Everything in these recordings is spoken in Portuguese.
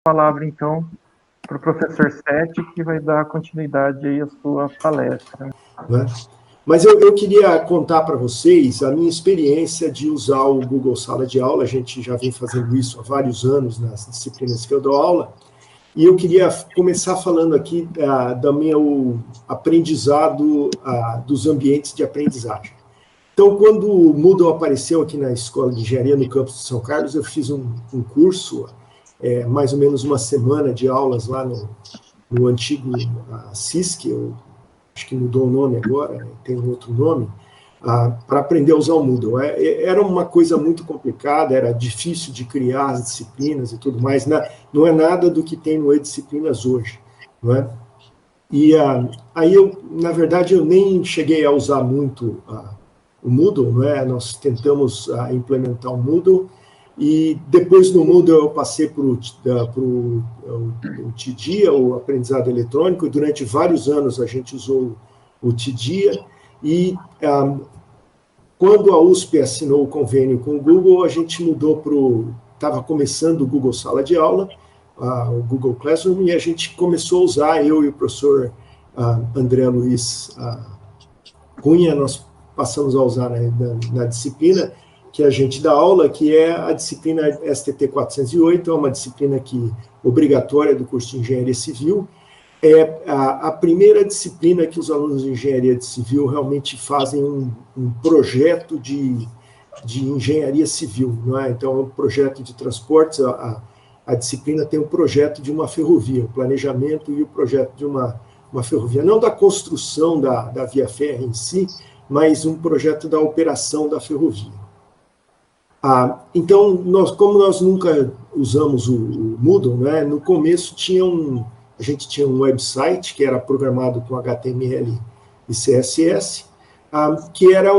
palavra, então, para o professor Sete, que vai dar continuidade aí à sua palestra. Né? Mas eu queria contar para vocês a minha experiência de usar o Google Sala de Aula. A gente já vem fazendo isso há vários anos nas disciplinas que eu dou aula. E eu queria começar falando aqui do meu aprendizado dos ambientes de aprendizagem. Então, quando o Moodle apareceu aqui na Escola de Engenharia no campus de São Carlos, eu fiz um curso, mais ou menos uma semana de aulas lá no antigo CISC, acho que mudou o nome agora, tem um outro nome, para aprender a usar o Moodle. Era uma coisa muito complicada, era difícil de criar as disciplinas e tudo mais, não é nada do que tem no E-Disciplinas hoje, não é? E aí, na verdade, eu nem cheguei a usar muito o Moodle, não é? Nós tentamos implementar o Moodle, e depois do Moodle eu passei para o TIDIA, o aprendizado eletrônico, e durante vários anos a gente usou o TIDIA, e quando a USP assinou o convênio com o Google, a gente mudou estava começando o Google Sala de Aula, o Google Classroom, e a gente começou a usar, eu e o professor André Luiz Cunha, nós passamos a usar na disciplina que a gente dá aula, que é a disciplina STT 408, é uma disciplina obrigatória do curso de Engenharia Civil. É a primeira disciplina que os alunos de Engenharia Civil realmente fazem um projeto de Engenharia Civil, não é? Então, é um projeto de transportes, a disciplina tem um projeto de uma ferrovia, o planejamento e o projeto de uma ferrovia, não da construção da via férrea em si, mas um projeto da operação da ferrovia. Então, como nós nunca usamos o Moodle, né, no começo a gente tinha um website que era programado com HTML e CSS, que era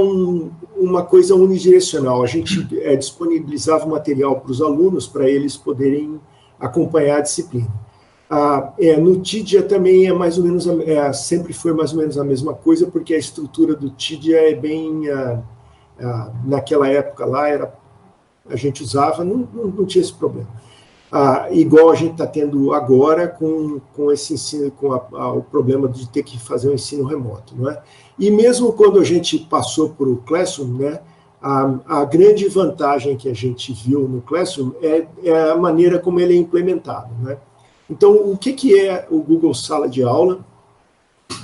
uma coisa unidirecional. A gente disponibilizava material para os alunos para eles poderem acompanhar a disciplina. No TIDIA também sempre foi mais ou menos a mesma coisa, porque a estrutura do TIDIA é bem... naquela época lá, a gente usava, não tinha esse problema. Igual a gente está tendo agora com esse ensino, com o problema de ter que fazer um ensino remoto, não é? E mesmo quando a gente passou para o Classroom, né, a grande vantagem que a gente viu no Classroom é a maneira como ele é implementado, né? Então, o que é o Google Sala de Aula?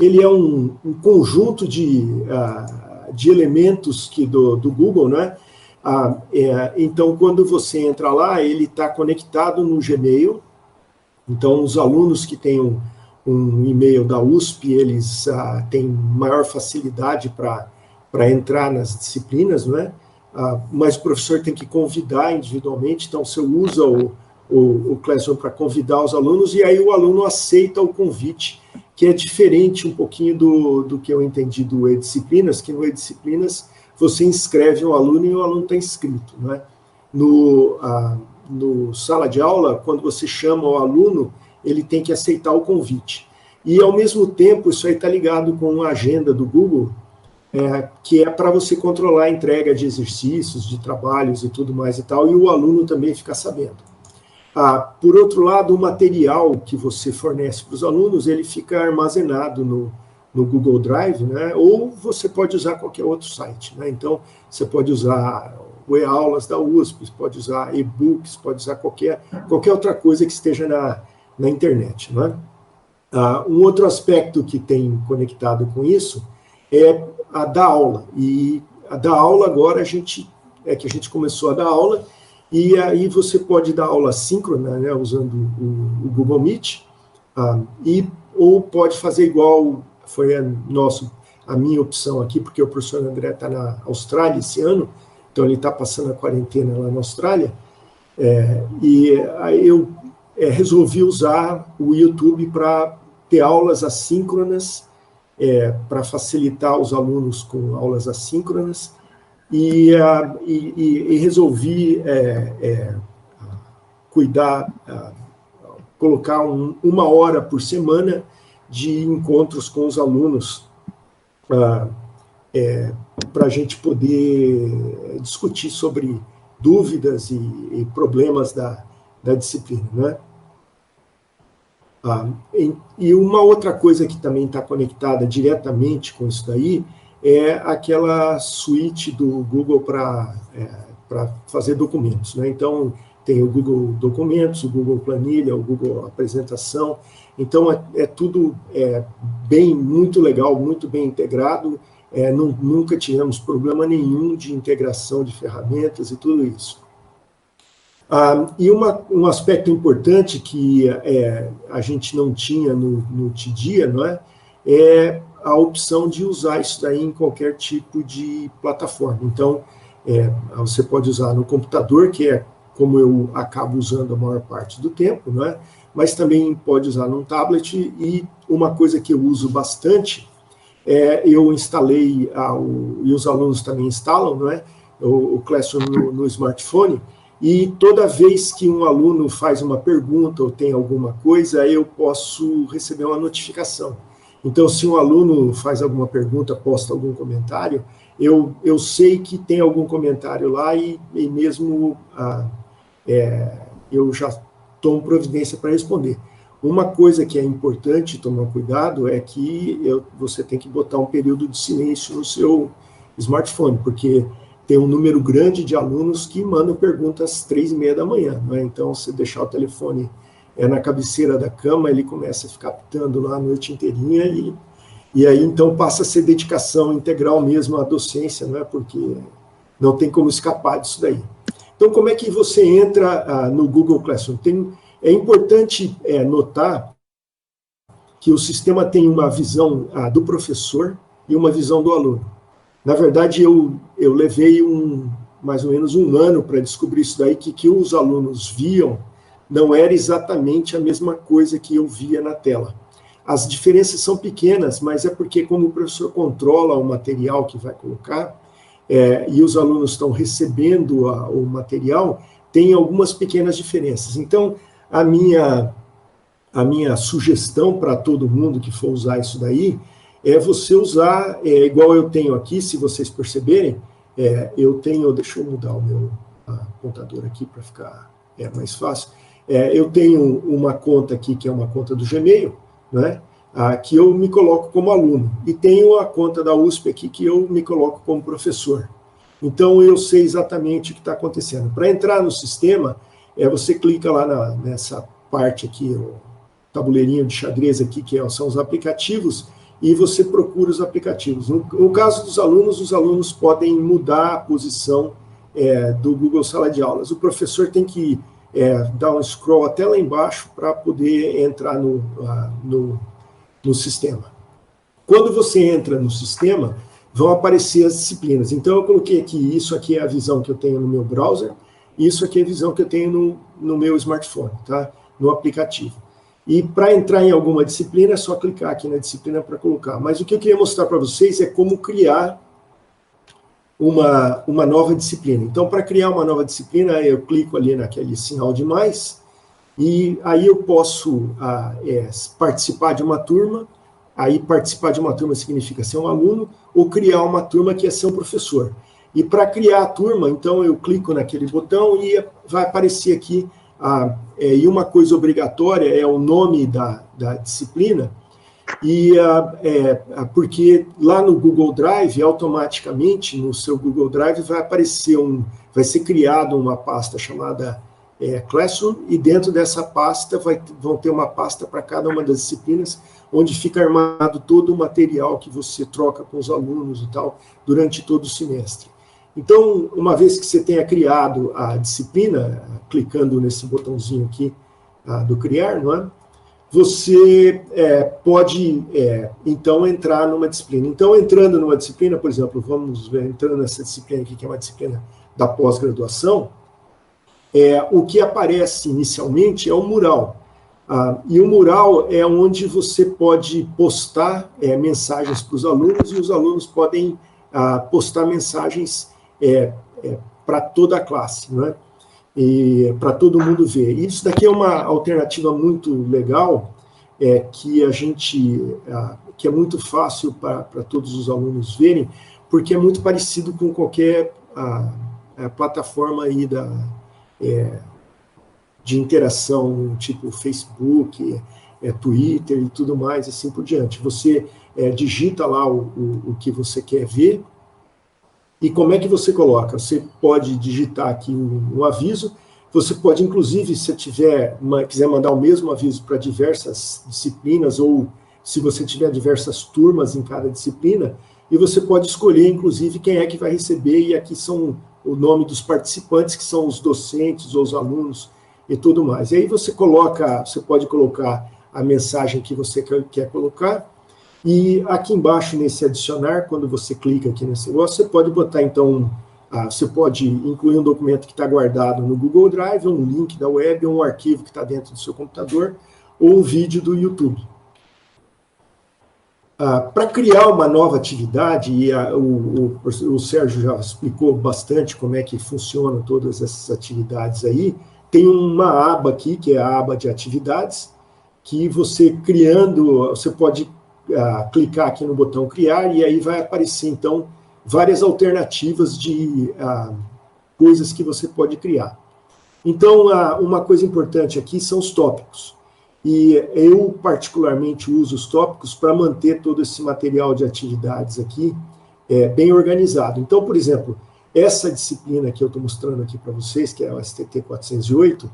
Ele é um conjunto de elementos do Google, né? Então, quando você entra lá, ele está conectado no Gmail. Então, os alunos que têm um e-mail da USP, eles têm maior facilidade para entrar nas disciplinas, não é? Mas o professor tem que convidar individualmente, então você usa o Classroom para convidar os alunos, e aí o aluno aceita o convite, que é diferente um pouquinho do que eu entendi do E-Disciplinas, que no E-Disciplinas você inscreve um aluno e o aluno está inscrito, não é? No sala de aula, quando você chama o aluno, ele tem que aceitar o convite. E, ao mesmo tempo, isso aí está ligado com a agenda do Google, que é para você controlar a entrega de exercícios, de trabalhos e tudo mais e tal, e o aluno também fica sabendo. Por outro lado, o material que você fornece para os alunos, ele fica armazenado no Google Drive, né? Ou você pode usar qualquer outro site, né? Então, você pode usar o e-aulas da USP, pode usar e-books, pode usar qualquer outra coisa que esteja na internet, né? Um outro aspecto que tem conectado com isso é a da aula. E a da aula agora que a gente começou a dar aula, e aí você pode dar aula síncrona, né, usando o Google Meet, ou pode fazer igual foi a minha opção aqui, porque o professor André está na Austrália esse ano, então ele está passando a quarentena lá na Austrália, e aí eu resolvi usar o YouTube para ter aulas assíncronas, para facilitar os alunos com aulas assíncronas, e resolvi colocar uma hora por semana de encontros com os alunos para a gente poder discutir sobre dúvidas e problemas da disciplina, né? E uma outra coisa que também está conectada diretamente com isso daí é aquela suíte do Google para fazer documentos, né? Então, tem o Google Documentos, o Google Planilha, o Google Apresentação. Então, é tudo muito legal, muito bem integrado. Nunca tivemos problema nenhum de integração de ferramentas e tudo isso. E um aspecto importante que a gente não tinha no dia, não é a opção de usar isso daí em qualquer tipo de plataforma. Então, você pode usar no computador, que é como eu acabo usando a maior parte do tempo, não é? Mas também pode usar num tablet, e uma coisa que eu uso bastante, eu instalei, e os alunos também instalam, não é? O Classroom no smartphone, e toda vez que um aluno faz uma pergunta ou tem alguma coisa, eu posso receber uma notificação. Então, se um aluno faz alguma pergunta, posta algum comentário, eu sei que tem algum comentário lá, e mesmo eu já tomo providência para responder. Uma coisa que é importante tomar cuidado é que você tem que botar um período de silêncio no seu smartphone, porque tem um número grande de alunos que mandam perguntas às 3h30 da manhã, né? Então, se deixar o telefone na cabeceira da cama, ele começa a ficar pitando lá a noite inteirinha, e aí, então, passa a ser dedicação integral mesmo à docência, não é? Porque não tem como escapar disso daí. Então, como é que você entra no Google Classroom? É importante notar que o sistema tem uma visão do professor e uma visão do aluno. Na verdade, eu levei mais ou menos um ano para descobrir isso daí, que os alunos viam não era exatamente a mesma coisa que eu via na tela. As diferenças são pequenas, mas é porque, como o professor controla o material que vai colocar, e os alunos estão recebendo o material, tem algumas pequenas diferenças. Então, a minha sugestão para todo mundo que for usar isso daí é você usar, igual eu tenho aqui, se vocês perceberem, deixa eu mudar o meu apontador aqui para ficar mais fácil. Eu tenho uma conta aqui, que é uma conta do Gmail, né, que eu me coloco como aluno, e tenho a conta da USP aqui, que eu me coloco como professor. Então, eu sei exatamente o que está acontecendo. Para entrar no sistema, você clica lá nessa parte aqui, o tabuleirinho de xadrez aqui, que são os aplicativos, e você procura os aplicativos. No caso dos alunos, os alunos podem mudar a posição do Google Sala de Aulas. O professor tem que dar um scroll até lá embaixo para poder entrar no sistema. Quando você entra no sistema, vão aparecer as disciplinas. Então, eu coloquei aqui, isso aqui é a visão que eu tenho no meu browser, e isso aqui é a visão que eu tenho no meu smartphone, tá? No aplicativo. E para entrar em alguma disciplina, é só clicar aqui na disciplina para colocar. Mas o que eu queria mostrar para vocês é como criar uma nova disciplina. Então, para criar uma nova disciplina, eu clico ali naquele sinal de mais, e aí eu posso participar de uma turma. Aí participar de uma turma significa ser um aluno, ou criar uma turma que é ser um professor. E para criar a turma, então eu clico naquele botão e vai aparecer aqui, e uma coisa obrigatória é o nome da disciplina, porque lá no Google Drive, automaticamente, no seu Google Drive, vai ser criado uma pasta chamada Classroom, e dentro dessa pasta vão ter uma pasta para cada uma das disciplinas, onde fica armado todo o material que você troca com os alunos e tal, durante todo o semestre. Então, uma vez que você tenha criado a disciplina, clicando nesse botãozinho aqui do criar, não é? Você pode, então, entrar numa disciplina. Então, entrando numa disciplina, por exemplo, vamos ver, entrando nessa disciplina aqui, que é uma disciplina da pós-graduação, o que aparece inicialmente é o mural. E o mural é onde você pode postar mensagens para os alunos, e os alunos podem postar mensagens para toda a classe, né? E para todo mundo ver. E isso daqui é uma alternativa muito legal, que é muito fácil para todos os alunos verem, porque é muito parecido com qualquer plataforma aí de interação, tipo Facebook, Twitter e tudo mais, assim por diante. Você digita lá o que você quer ver, e como é que você coloca? Você pode digitar aqui um aviso, você pode, inclusive, se quiser mandar o mesmo aviso para diversas disciplinas, ou se você tiver diversas turmas em cada disciplina, e você pode escolher, inclusive, quem é que vai receber, e aqui são o nome dos participantes, que são os docentes ou os alunos e tudo mais. E aí você pode colocar a mensagem que você quer colocar, e aqui embaixo, nesse adicionar, quando você clica aqui nesse negócio, você pode botar, então, você pode incluir um documento que está guardado no Google Drive, um link da web, um arquivo que está dentro do seu computador, ou um vídeo do YouTube. Para criar uma nova atividade, e o Sérgio já explicou bastante como é que funcionam todas essas atividades aí, tem uma aba aqui, que é a aba de atividades, que você pode clicar aqui no botão criar, e aí vai aparecer, então, várias alternativas de coisas que você pode criar. Então, uma coisa importante aqui são os tópicos. E eu, particularmente, uso os tópicos para manter todo esse material de atividades aqui bem organizado. Então, por exemplo, essa disciplina que eu estou mostrando aqui para vocês, que é o STT 408,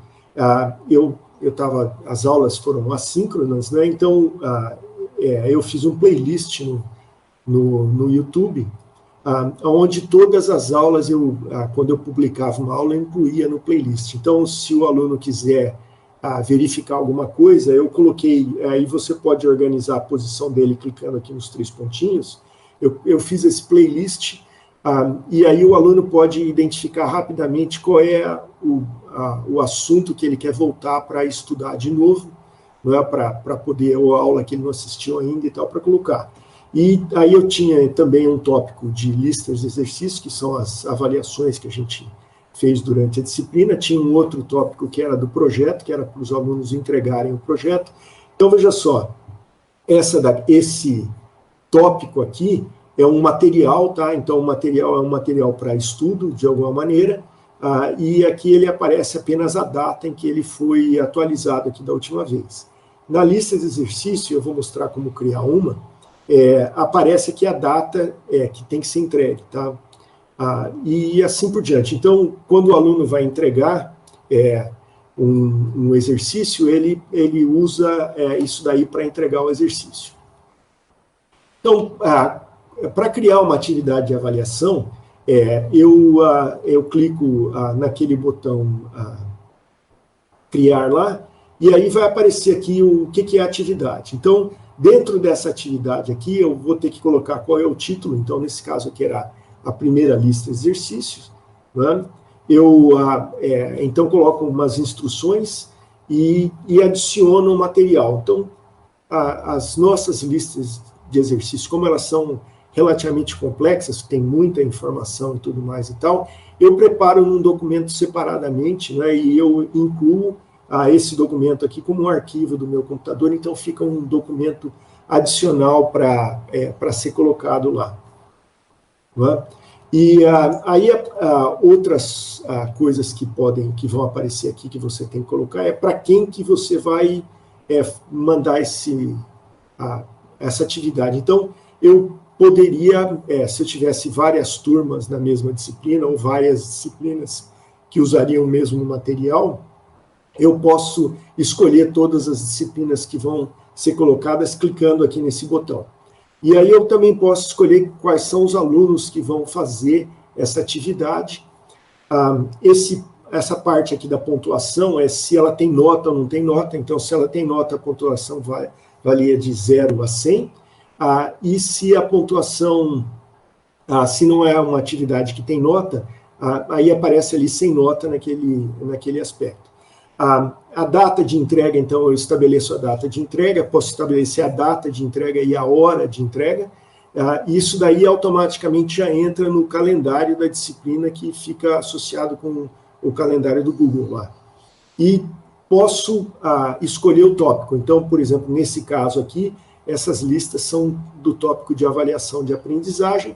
as aulas foram assíncronas, né? Então, eu fiz um playlist no YouTube, onde todas as aulas, quando eu publicava uma aula, eu incluía no playlist. Então, se o aluno quiser verificar alguma coisa, eu coloquei, aí você pode organizar a posição dele clicando aqui nos 3 pontinhos, eu fiz esse playlist, e aí o aluno pode identificar rapidamente qual é o assunto que ele quer voltar para estudar de novo, não é, para poder, ou a aula que ele não assistiu ainda e tal, para colocar. E aí eu tinha também um tópico de listas de exercícios, que são as avaliações que a gente fez durante a disciplina. Tinha um outro tópico que era do projeto, que era para os alunos entregarem o projeto. Então, veja só, esse tópico aqui é um material, tá? Então, o material é um material para estudo, de alguma maneira, e aqui ele aparece apenas a data em que ele foi atualizado aqui da última vez. Na lista de exercício, eu vou mostrar como criar uma, aparece aqui a data que tem que ser entregue, tá? E assim por diante. Então, quando o aluno vai entregar um exercício, ele usa isso daí para entregar o exercício. Então, para criar uma atividade de avaliação, eu clico naquele botão criar lá, e aí vai aparecer aqui o que é a atividade. Então, dentro dessa atividade aqui, eu vou ter que colocar qual é o título. Então, nesse caso aqui era a primeira lista de exercícios, né? Então coloco umas instruções e adiciono o material. Então, as nossas listas de exercícios, como elas são relativamente complexas, tem muita informação e tudo mais e tal, eu preparo num documento separadamente, né? E eu incluo esse documento aqui como um arquivo do meu computador, então fica um documento adicional para ser colocado lá. Né? E aí outras coisas que vão aparecer aqui, que você tem que colocar, para quem que você vai mandar essa atividade. Então, eu poderia, se eu tivesse várias turmas na mesma disciplina, ou várias disciplinas que usariam o mesmo material, eu posso escolher todas as disciplinas que vão ser colocadas clicando aqui nesse botão. E aí eu também posso escolher quais são os alunos que vão fazer essa atividade. Essa parte aqui da pontuação é se ela tem nota ou não tem nota. Então, se ela tem nota, a pontuação valia de 0 a 100. E se a pontuação, se não é uma atividade que tem nota, aí aparece ali sem nota naquele aspecto. A data de entrega, então, eu estabeleço a data de entrega, posso estabelecer a data de entrega e a hora de entrega, isso daí automaticamente já entra no calendário da disciplina, que fica associado com o calendário do Google lá. E posso escolher o tópico. Então, por exemplo, nesse caso aqui, essas listas são do tópico de avaliação de aprendizagem,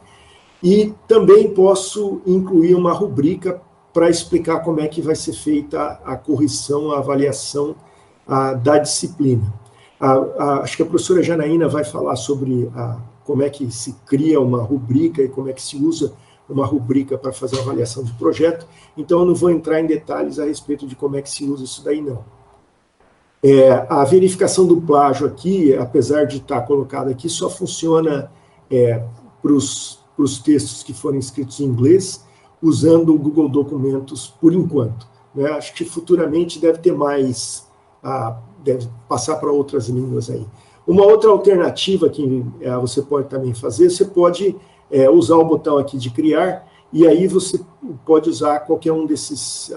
e também posso incluir uma rubrica para explicar como é que vai ser feita a correção, a avaliação da disciplina. Acho que a professora Janaína vai falar sobre como é que se cria uma rubrica e como é que se usa uma rubrica para fazer a avaliação de projeto, então eu não vou entrar em detalhes a respeito de como é que se usa isso daí, não. A verificação do plágio aqui, apesar de estar colocado aqui, só funciona para os textos que forem escritos em inglês, usando o Google Documentos por enquanto, né? Acho que futuramente deve ter mais, deve passar para outras línguas aí. Uma outra alternativa que você pode também fazer, você pode usar o botão aqui de criar, e aí você pode usar qualquer um desses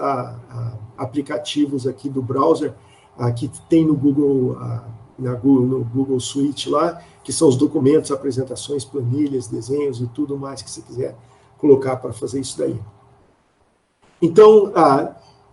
aplicativos aqui do browser, que tem no Google, no Google Suite lá, que são os documentos, apresentações, planilhas, desenhos e tudo mais que você quiser colocar para fazer isso daí. Então,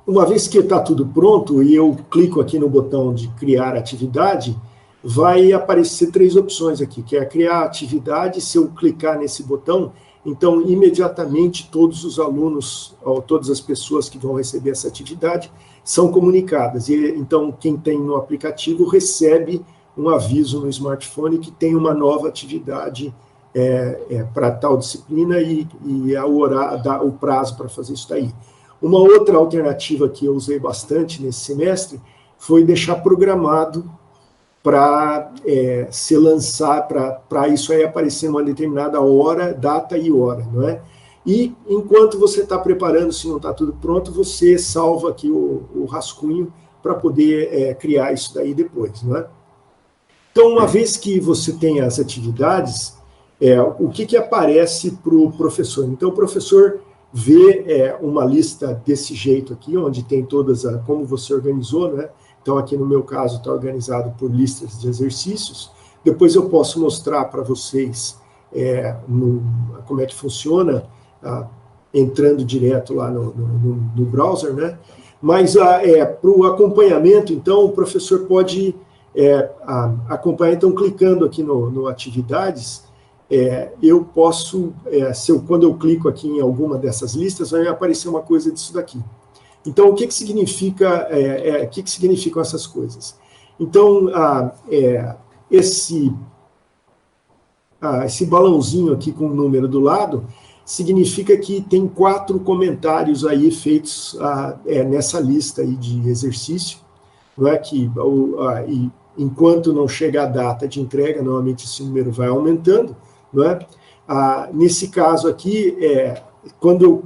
uma vez que está tudo pronto, e eu clico aqui no botão de criar atividade, vai aparecer 3 opções aqui, que é criar atividade. Se eu clicar nesse botão, então, imediatamente, todos os alunos, ou todas as pessoas que vão receber essa atividade, são comunicadas. E, então, quem tem no aplicativo recebe um aviso no smartphone que tem uma nova atividade para tal disciplina e o prazo para fazer isso daí. Uma outra alternativa que eu usei bastante nesse semestre foi deixar programado para se lançar, para isso aí aparecer uma determinada hora, data e hora, não é? E enquanto você está preparando, se não está tudo pronto, você salva aqui o rascunho para poder criar isso daí depois, não é? Então, uma vez que você tem as atividades, o que aparece para o professor? Então, o professor vê uma lista desse jeito aqui, onde tem todas, como você organizou, né? Então, aqui no meu caso, está organizado por listas de exercícios. Depois eu posso mostrar para vocês como é que funciona, entrando direto lá no browser, né? Mas para o acompanhamento, então, o professor pode acompanhar, então, clicando aqui no Atividades, eu posso, quando eu clico aqui em alguma dessas listas, vai aparecer uma coisa disso daqui. Então, o que significa, o que significam essas coisas? Então, esse balãozinho aqui com o número do lado significa que tem 4 comentários aí feitos nessa lista aí de exercício, não é que enquanto não chega a data de entrega, normalmente esse número vai aumentando, não é? Nesse caso aqui, quando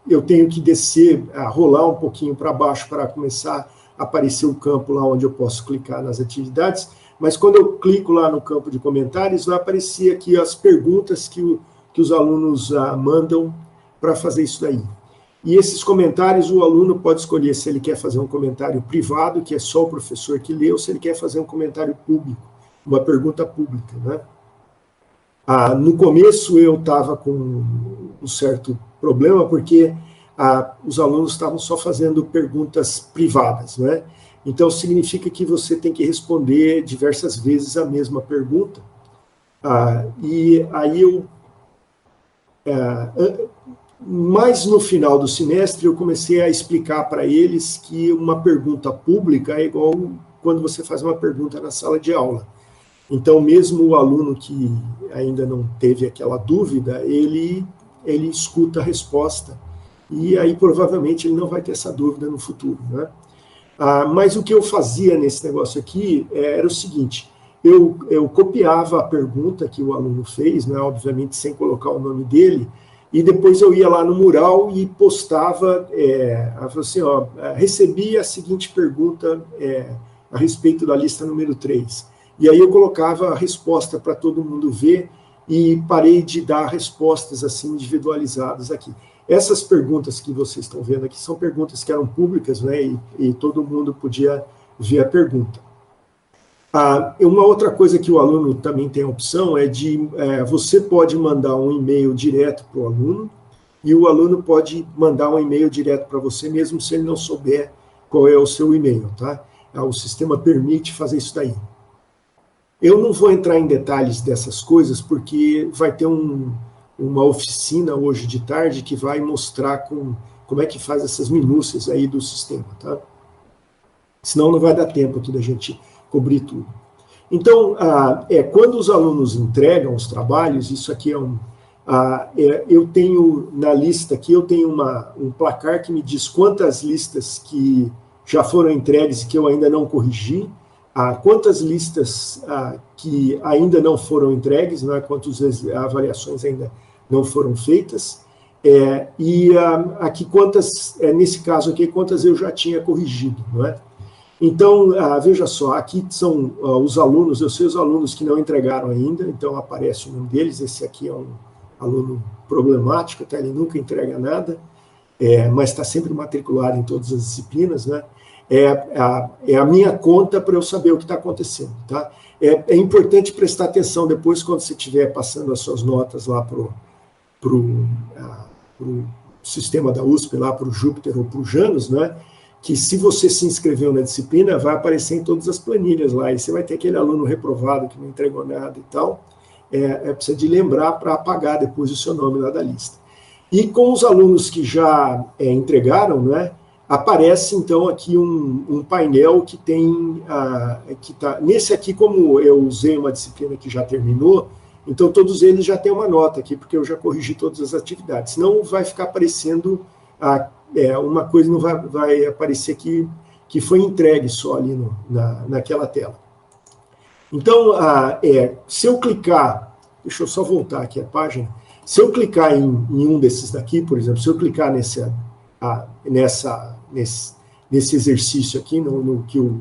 eu tenho que descer, rolar um pouquinho para baixo para começar a aparecer o campo lá onde eu posso clicar nas atividades, mas quando eu clico lá no campo de comentários, vai aparecer aqui as perguntas que os alunos mandam para fazer isso daí. E esses comentários, o aluno pode escolher se ele quer fazer um comentário privado, que é só o professor que lê, ou se ele quer fazer um comentário público, uma pergunta pública, né? No começo eu estava com um certo problema, porque os alunos estavam só fazendo perguntas privadas, né? Então, significa que você tem que responder diversas vezes a mesma pergunta. E aí mas no final do semestre eu comecei a explicar para eles que uma pergunta pública é igual quando você faz uma pergunta na sala de aula. Então, mesmo o aluno que ainda não teve aquela dúvida, ele escuta a resposta, e aí provavelmente ele não vai ter essa dúvida no futuro, né? Mas o que eu fazia nesse negócio aqui era o seguinte: eu copiava a pergunta que o aluno fez, né, obviamente sem colocar o nome dele, e depois eu ia lá no mural e postava, assim, ó, recebi a seguinte pergunta a respeito da lista número 3. E aí eu colocava a resposta para todo mundo ver, e parei de dar respostas assim individualizadas aqui. Essas perguntas que vocês estão vendo aqui são perguntas que eram públicas, né, e todo mundo podia ver a pergunta. Uma outra coisa que o aluno também tem a opção é de, você pode mandar um e-mail direto para o aluno, e o aluno pode mandar um e-mail direto para você, mesmo se ele não souber qual é o seu e-mail, tá? O sistema permite fazer isso daí. Eu não vou entrar em detalhes dessas coisas, porque vai ter uma oficina hoje de tarde que vai mostrar como é que faz essas minúcias aí do sistema, tá? Senão não vai dar tempo aqui da gente cobrir tudo. Então, quando os alunos entregam os trabalhos, isso aqui eu tenho na lista aqui, eu tenho um placar que me diz quantas listas que já foram entregues e que eu ainda não corrigi, quantas listas que ainda não foram entregues, né, quantas avaliações ainda não foram feitas, e aqui quantas, nesse caso aqui, quantas eu já tinha corrigido, não é? Então, veja só, aqui são os alunos, eu sei os alunos que não entregaram ainda, então aparece o nome deles, esse aqui é um aluno problemático, tá? Ele nunca entrega nada, mas está sempre matriculado em todas as disciplinas, né? É a minha conta para eu saber o que está acontecendo, tá? É importante prestar atenção depois, quando você estiver passando as suas notas lá para o sistema da USP, lá para o Júpiter ou para o Janus, né? Que se você se inscreveu na disciplina, vai aparecer em todas as planilhas lá, e você vai ter aquele aluno reprovado que não entregou nada e tal, precisa de lembrar para apagar depois o seu nome lá da lista. E com os alunos que já entregaram, né, aparece então aqui um painel que tem, nesse aqui, como eu usei uma disciplina que já terminou, então todos eles já têm uma nota aqui, porque eu já corrigi todas as atividades, senão vai ficar aparecendo uma coisa, não vai aparecer que foi entregue só ali naquela tela. Então, se eu clicar, deixa eu só voltar aqui a página, se eu clicar em um desses daqui, por exemplo, se eu clicar nesse exercício aqui, no que o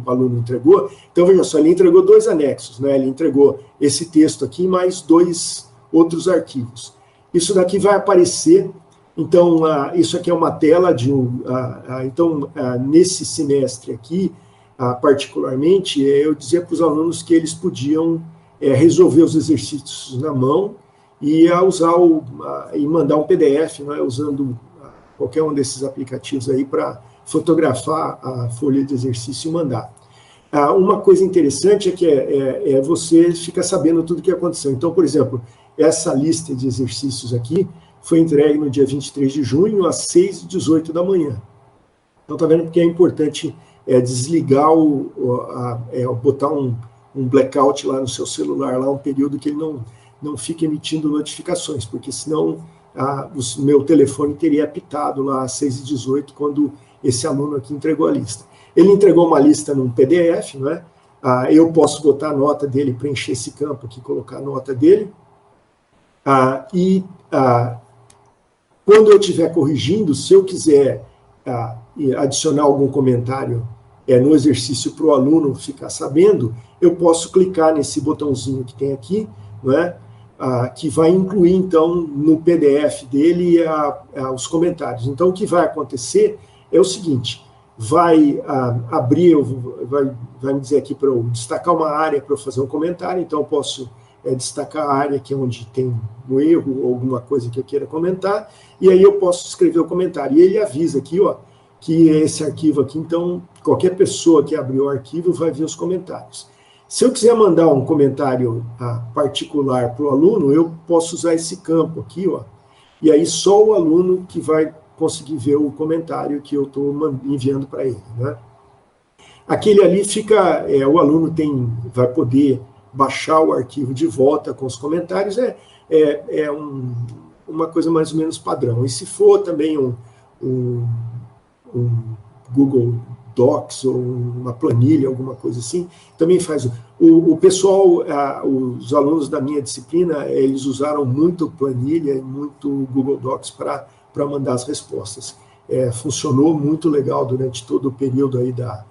aluno entregou, então veja só, ele entregou 2 anexos, né? Ele entregou esse texto aqui, mais 2 outros arquivos. Isso daqui vai aparecer. Então, isso aqui é uma tela de nesse semestre aqui, particularmente, eu dizia para os alunos que eles podiam resolver os exercícios na mão e e mandar um PDF, né, usando qualquer um desses aplicativos aí para fotografar a folha de exercício e mandar. Uma coisa interessante é que você fica sabendo tudo o que aconteceu. Então, por exemplo, essa lista de exercícios aqui foi entregue no dia 23 de junho, às 6h18 da manhã. Então, está vendo porque é importante desligar, botar um blackout lá no seu celular, lá um período que ele não fique emitindo notificações, porque senão o meu telefone teria apitado lá às 6h18, quando esse aluno aqui entregou a lista. Ele entregou uma lista num PDF, não é? Eu posso botar a nota dele, preencher esse campo aqui, colocar a nota dele, quando eu estiver corrigindo, se eu quiser adicionar algum comentário no exercício para o aluno ficar sabendo, eu posso clicar nesse botãozinho que tem aqui, não é? Que vai incluir, então, no PDF dele os comentários. Então, o que vai acontecer é o seguinte, vai abrir, vai me dizer aqui para eu destacar uma área para eu fazer um comentário, então eu posso destacar a área que é onde tem um erro ou alguma coisa que eu queira comentar, e aí eu posso escrever o comentário. E ele avisa aqui, ó, que esse arquivo aqui, então, qualquer pessoa que abrir o arquivo vai ver os comentários. Se eu quiser mandar um comentário particular para o aluno, eu posso usar esse campo aqui, ó, e aí só o aluno que vai conseguir ver o comentário que eu estou enviando para ele, né? Aquele ali fica, o aluno vai poder baixar o arquivo de volta com os comentários, uma coisa mais ou menos padrão. E se for também um Google Docs ou uma planilha, alguma coisa assim, também faz. O pessoal, os alunos da minha disciplina, eles usaram muito planilha e muito Google Docs para mandar as respostas. Funcionou muito legal durante todo o período aí da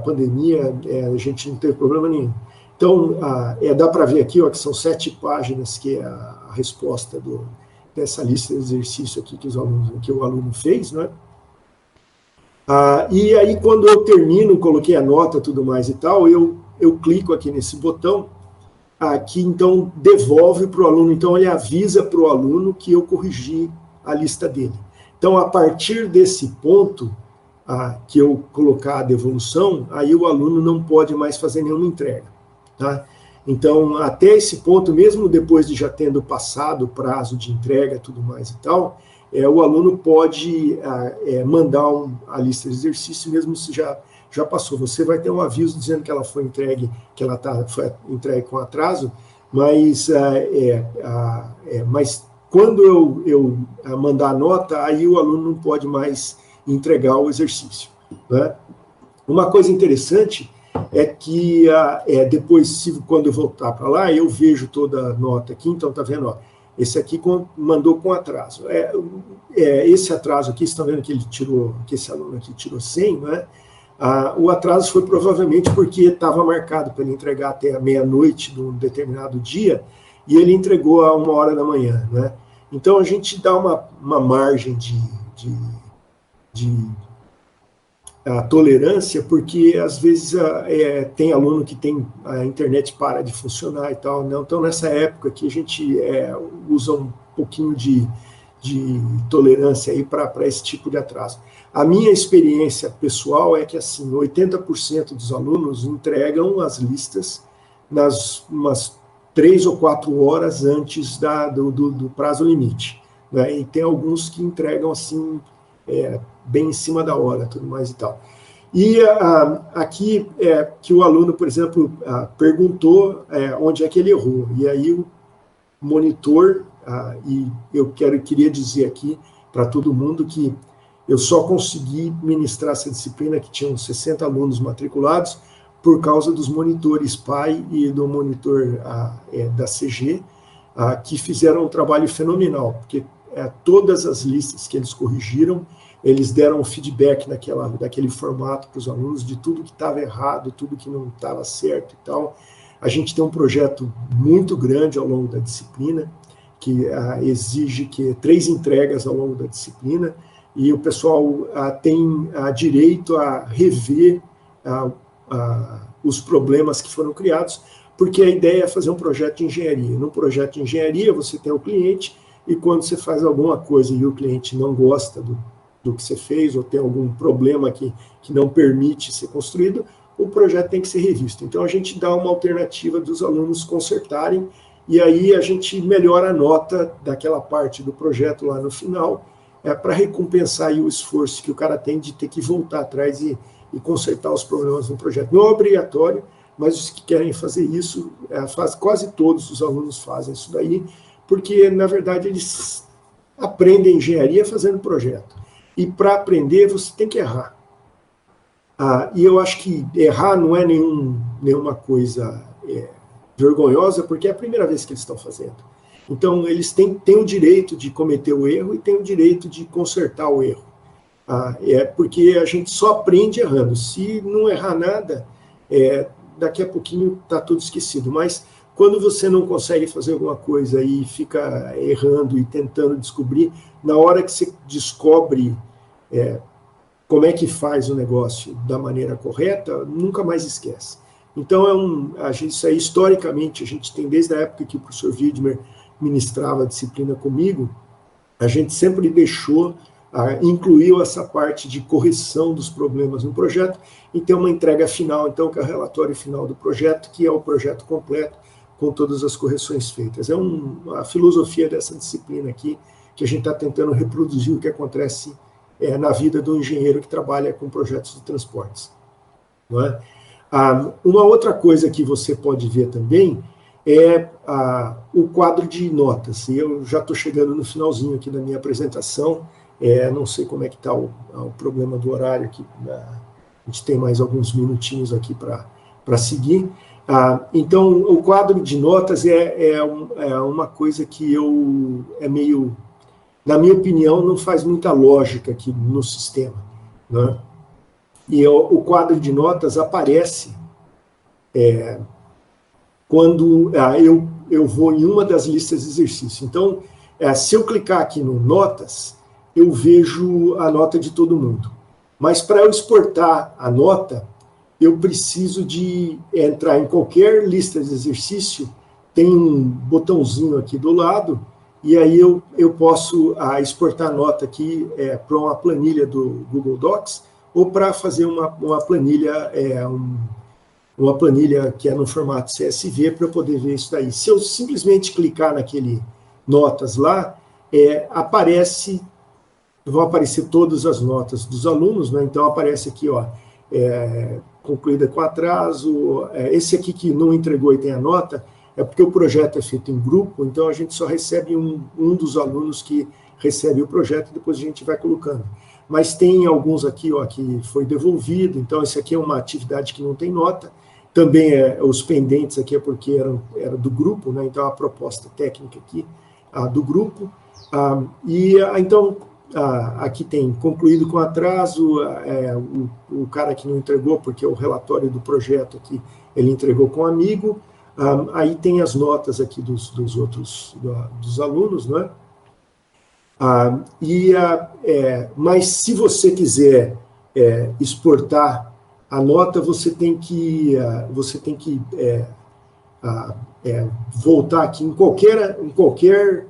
pandemia, a gente não teve problema nenhum. Então, dá para ver aqui, ó, que são 7 páginas que é a resposta dessa lista de exercício aqui que o aluno fez, né? E aí, quando eu termino, coloquei a nota, tudo mais e tal, eu clico aqui nesse botão, que então devolve para o aluno, então ele avisa para o aluno que eu corrigi a lista dele. Então, a partir desse ponto, que eu colocar a devolução, aí o aluno não pode mais fazer nenhuma entrega, tá? Então, até esse ponto, mesmo depois de já tendo passado o prazo de entrega, tudo mais e tal, o aluno pode mandar a lista de exercício, mesmo se já já passou. Você vai ter um aviso dizendo que ela foi entregue, que ela foi entregue com atraso, mas quando eu mandar a nota, aí o aluno não pode mais entregar o exercício, né? Uma coisa interessante é que depois, quando eu voltar para lá, eu vejo toda a nota aqui, então tá vendo, ó, esse aqui mandou com atraso. Esse atraso aqui, vocês estão vendo que ele tirou, que esse aluno aqui tirou 100, né? O atraso foi provavelmente porque estava marcado para ele entregar até a meia-noite de um determinado dia, e ele entregou a 1h da manhã, né? Então a gente dá uma margem de tolerância, porque às vezes tem aluno que tem a internet para de funcionar e tal, né? Então nessa época que a gente usa um pouquinho de tolerância aí para esse tipo de atraso. A minha experiência pessoal é que assim, 80% dos alunos entregam as listas umas 3 ou 4 horas antes do prazo limite, né? E tem alguns que entregam assim, bem em cima da hora, tudo mais e tal. E aqui que o aluno, por exemplo, perguntou onde é que ele errou, e aí o monitor, e eu queria dizer aqui para todo mundo que eu só consegui ministrar essa disciplina, que tinham 60 alunos matriculados, por causa dos monitores PAI e do monitor da CG, que fizeram um trabalho fenomenal, porque todas as listas que eles corrigiram, eles deram feedback daquele formato para os alunos de tudo que estava errado, tudo que não estava certo e tal. A gente tem um projeto muito grande ao longo da disciplina, que exige 3 entregas ao longo da disciplina, e o pessoal tem direito a rever os problemas que foram criados, porque a ideia é fazer um projeto de engenharia. No projeto de engenharia, você tem o cliente, e quando você faz alguma coisa e o cliente não gosta do que você fez, ou tem algum problema que não permite ser construído, o projeto tem que ser revisto. Então, a gente dá uma alternativa dos alunos consertarem, e aí a gente melhora a nota daquela parte do projeto lá no final, para recompensar aí o esforço que o cara tem de ter que voltar atrás e consertar os problemas no projeto. Não é obrigatório, mas os que querem fazer isso, quase todos os alunos fazem isso daí, porque, na verdade, eles aprendem engenharia fazendo projeto. E para aprender, você tem que errar. E eu acho que errar não é nenhuma coisa vergonhosa, porque é a primeira vez que eles estão fazendo. Então, eles têm o direito de cometer o erro e têm o direito de consertar o erro. Porque a gente só aprende errando. Se não errar nada, daqui a pouquinho está tudo esquecido. Mas quando você não consegue fazer alguma coisa e fica errando e tentando descobrir, na hora que você descobre como é que faz o negócio da maneira correta, nunca mais esquece. Então, isso aí, historicamente, a gente tem, desde a época que o professor Widmer ministrava a disciplina comigo, a gente sempre incluiu essa parte de correção dos problemas no projeto, e tem uma entrega final, então, que é o relatório final do projeto, que é o projeto completo, com todas as correções feitas. A filosofia dessa disciplina aqui, que a gente está tentando reproduzir o que acontece na vida do engenheiro que trabalha com projetos de transportes. Não é? Uma outra coisa que você pode ver também é o quadro de notas. E eu já estou chegando no finalzinho aqui da minha apresentação, não sei como é que está o problema do horário aqui, a gente tem mais alguns minutinhos aqui para seguir. Então, o quadro de notas é uma coisa que meio, na minha opinião, não faz muita lógica aqui no sistema, né? E o quadro de notas aparece quando eu vou em uma das listas de exercício. Então, se eu clicar aqui no Notas, eu vejo a nota de todo mundo. Mas para eu exportar a nota, eu preciso de entrar em qualquer lista de exercício, tem um botãozinho aqui do lado, e aí eu posso exportar a nota aqui para uma planilha do Google Docs, ou para fazer uma planilha, uma planilha que é no formato CSV, para eu poder ver isso daí. Se eu simplesmente clicar naquele notas lá, vão aparecer todas as notas dos alunos, né? Então aparece aqui, ó, concluída com atraso. Esse aqui que não entregou e tem a nota, é porque o projeto é feito em grupo, então a gente só recebe um dos alunos que recebe o projeto e depois a gente vai colocando. Mas tem alguns aqui, ó, que foi devolvido, então esse aqui é uma atividade que não tem nota. Também os pendentes aqui é porque era do grupo, né? Então a proposta técnica aqui do grupo. Então, aqui tem concluído com atraso, o cara que não entregou, porque o relatório do projeto aqui, ele entregou com um amigo. Aí tem as notas aqui dos outros, dos alunos, né? Mas se você quiser exportar a nota, você tem que voltar aqui em qualquer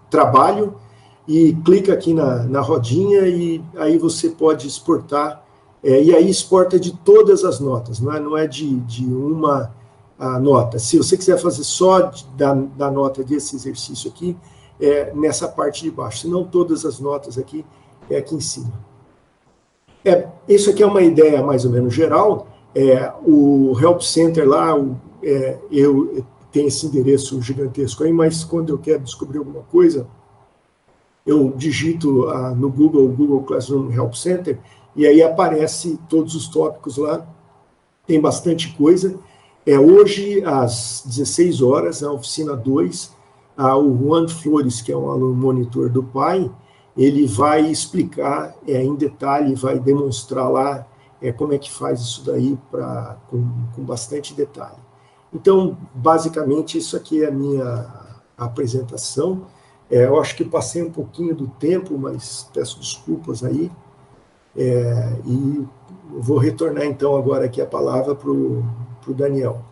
trabalho e clica aqui na rodinha e aí você pode exportar, e aí exporta de todas as notas, não é de uma nota. Se você quiser fazer só da nota desse exercício aqui, nessa parte de baixo, senão todas as notas aqui aqui em cima. Isso aqui é uma ideia mais ou menos geral. O Help Center lá, eu tenho esse endereço gigantesco aí, mas quando eu quero descobrir alguma coisa, eu digito no Google Classroom Help Center, e aí aparece todos os tópicos lá, tem bastante coisa. Hoje, às 16 horas, a oficina 2, o Juan Flores, que é um aluno monitor do PAI, ele vai explicar em detalhe, vai demonstrar lá como é que faz isso daí com bastante detalhe. Então, basicamente, isso aqui é a minha apresentação. Eu acho que passei um pouquinho do tempo, mas peço desculpas aí. E vou retornar, então, agora aqui a palavra para o Daniel.